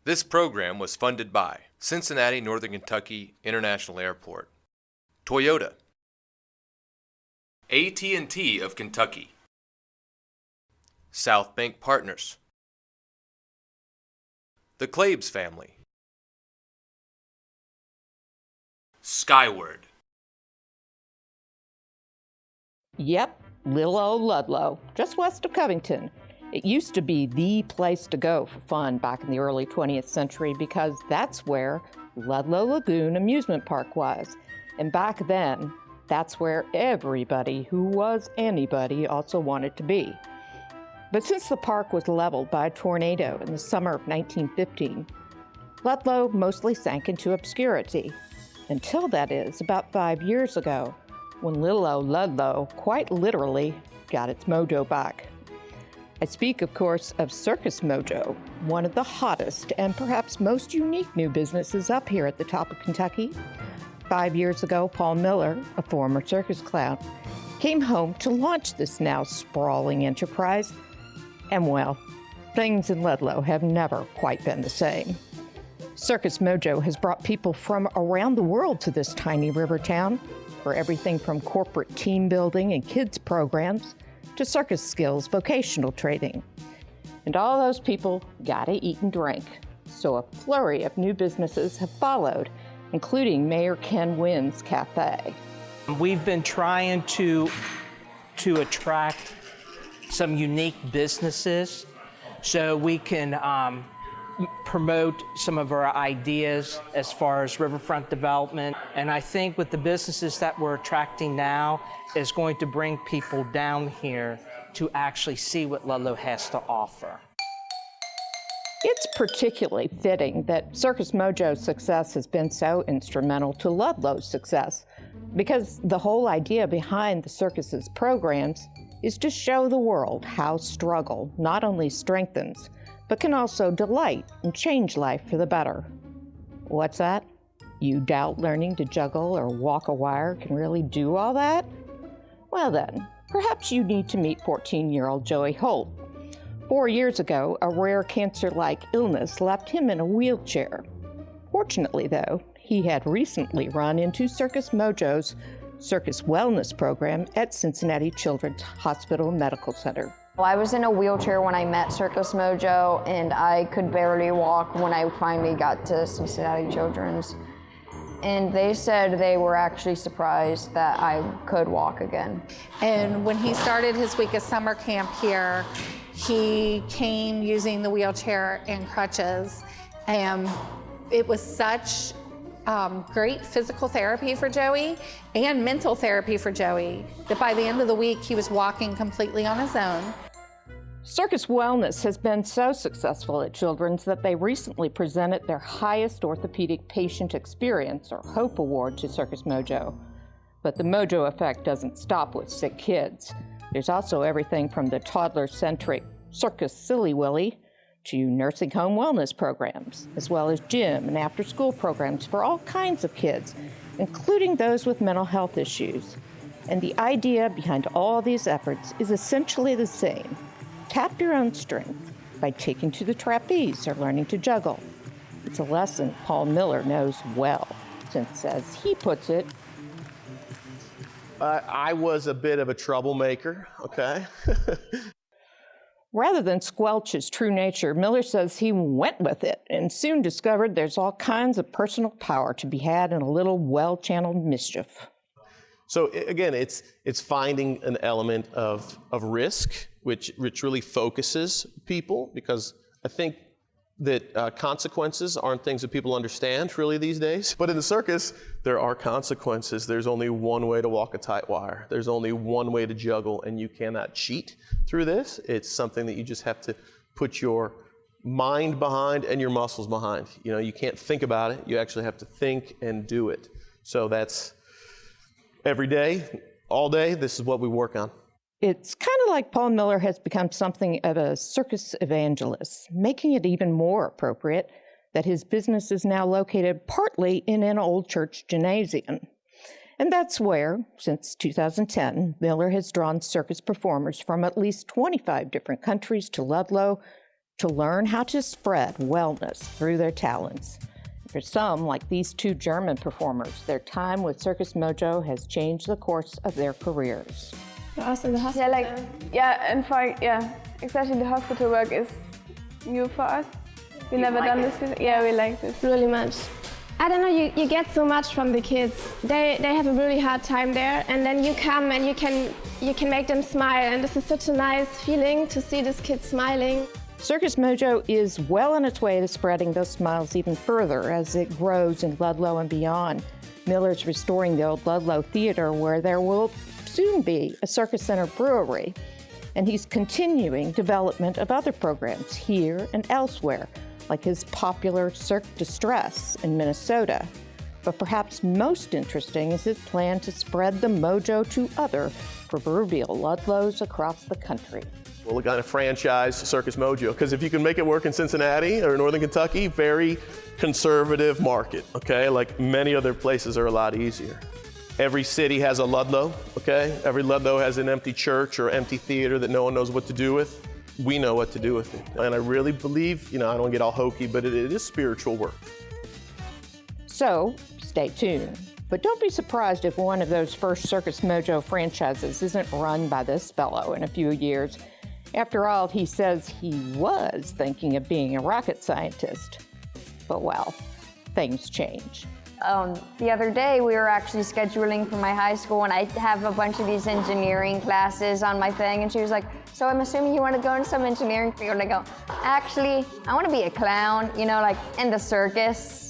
This program was funded by Cincinnati Northern Kentucky International Airport, Toyota, AT&T of Kentucky, South Bank Partners, the Claibs family, Skyward. Yep, little old Ludlow, just west of Covington. It used to be the place to go for fun back in the early 20th century because that's where Ludlow Lagoon Amusement Park was. And back then, that's where everybody who was anybody also wanted to be. But since the park was leveled by a tornado in the summer of 1915, Ludlow mostly sank into obscurity. Until, that is, about 5 years ago, when little old Ludlow quite literally got its mojo back. I speak, of course, of Circus Mojo, one of the hottest and perhaps most unique new businesses up here at the top of Kentucky. 5 years ago, Paul Miller, a former circus clown, came home to launch this now sprawling enterprise. And well, things in Ludlow have never quite been the same. Circus Mojo has brought people from around the world to this tiny river town for everything from corporate team building and kids programs to circus skills vocational training. And all those people gotta eat and drink. So a flurry of new businesses have followed, including Mayor Ken Wynn's Cafe. We've been trying to attract some unique businesses so we can promote some of our ideas as far as riverfront development. And I think with the businesses that we're attracting now is going to bring people down here to actually see what Ludlow has to offer. It's particularly fitting that Circus Mojo's success has been so instrumental to Ludlow's success, because the whole idea behind the circus's programs is to show the world how struggle not only strengthens, but can also delight and change life for the better. What's that? You doubt learning to juggle or walk a wire can really do all that? Well then, perhaps you need to meet 14-year-old Joey Holt. 4 years ago, a rare cancer-like illness left him in a wheelchair. Fortunately, though, he had recently run into Circus Mojo's Circus Wellness program at Cincinnati Children's Hospital Medical Center. Well, I was in a wheelchair when I met Circus Mojo, and I could barely walk when I finally got to Cincinnati Children's. And they said they were actually surprised that I could walk again. And when he started his week of summer camp here, he came using the wheelchair and crutches. And it was such great physical therapy for Joey and mental therapy for Joey that by the end of the week, he was walking completely on his own. Circus Wellness has been so successful at Children's that they recently presented their highest orthopedic patient experience, or HOPE Award, to Circus Mojo. But the Mojo effect doesn't stop with sick kids. There's also everything from the toddler-centric Circus Silly Willy to nursing home wellness programs, as well as gym and after-school programs for all kinds of kids, including those with mental health issues. And the idea behind all these efforts is essentially the same. Tap your own strength by taking to the trapeze or learning to juggle. It's a lesson Paul Miller knows well, since, as he puts it, I was a bit of a troublemaker, okay? Rather than squelch his true nature, Miller says he went with it and soon discovered there's all kinds of personal power to be had in a little well-channeled mischief. So again, it's finding an element of risk, which really focuses people, because I think that consequences aren't things that people understand really these days. But in the circus, there are consequences. There's only one way to walk a tight wire. There's only one way to juggle, and you cannot cheat through this. It's something that you just have to put your mind behind and your muscles behind. You know, you can't think about it. You actually have to think and do it. So that's every day, all day, this is what we work on. It's kind of like Paul Miller has become something of a circus evangelist, making it even more appropriate that his business is now located partly in an old church gymnasium. And that's where, since 2010, Miller has drawn circus performers from at least 25 different countries to Ludlow to learn how to spread wellness through their talents. For some, like these two German performers, their time with Circus Mojo has changed the course of their careers. For us in the hospital. Especially the hospital work is new for us. We never done this before. Yeah, we like this really much. I don't know, you get so much from the kids. They have a really hard time there, and then you come and you can make them smile, and this is such a nice feeling to see this kid smiling. Circus Mojo is well on its way to spreading those smiles even further as it grows in Ludlow and beyond. Miller's restoring the old Ludlow Theater, where there will soon be a Circus Center brewery. And he's continuing development of other programs here and elsewhere, like his popular Cirque de Stress in Minnesota. But perhaps most interesting is his plan to spread the Mojo to other proverbial Ludlows across the country. We're going to franchise Circus Mojo, because if you can make it work in Cincinnati or Northern Kentucky, very conservative market, okay? Like many other places are a lot easier. Every city has a Ludlow, okay? Every Ludlow has an empty church or empty theater that no one knows what to do with. We know what to do with it. And I really believe, I don't get all hokey, but it is spiritual work. So stay tuned. But don't be surprised if one of those first Circus Mojo franchises isn't run by this fellow in a few years. After all, he says he was thinking of being a rocket scientist. But well, things change. The other day, we were actually scheduling for my high school, and I have a bunch of these engineering classes on my thing, and she was like, so I'm assuming you want to go into some engineering field? And I go, actually, I want to be a clown, like in the circus.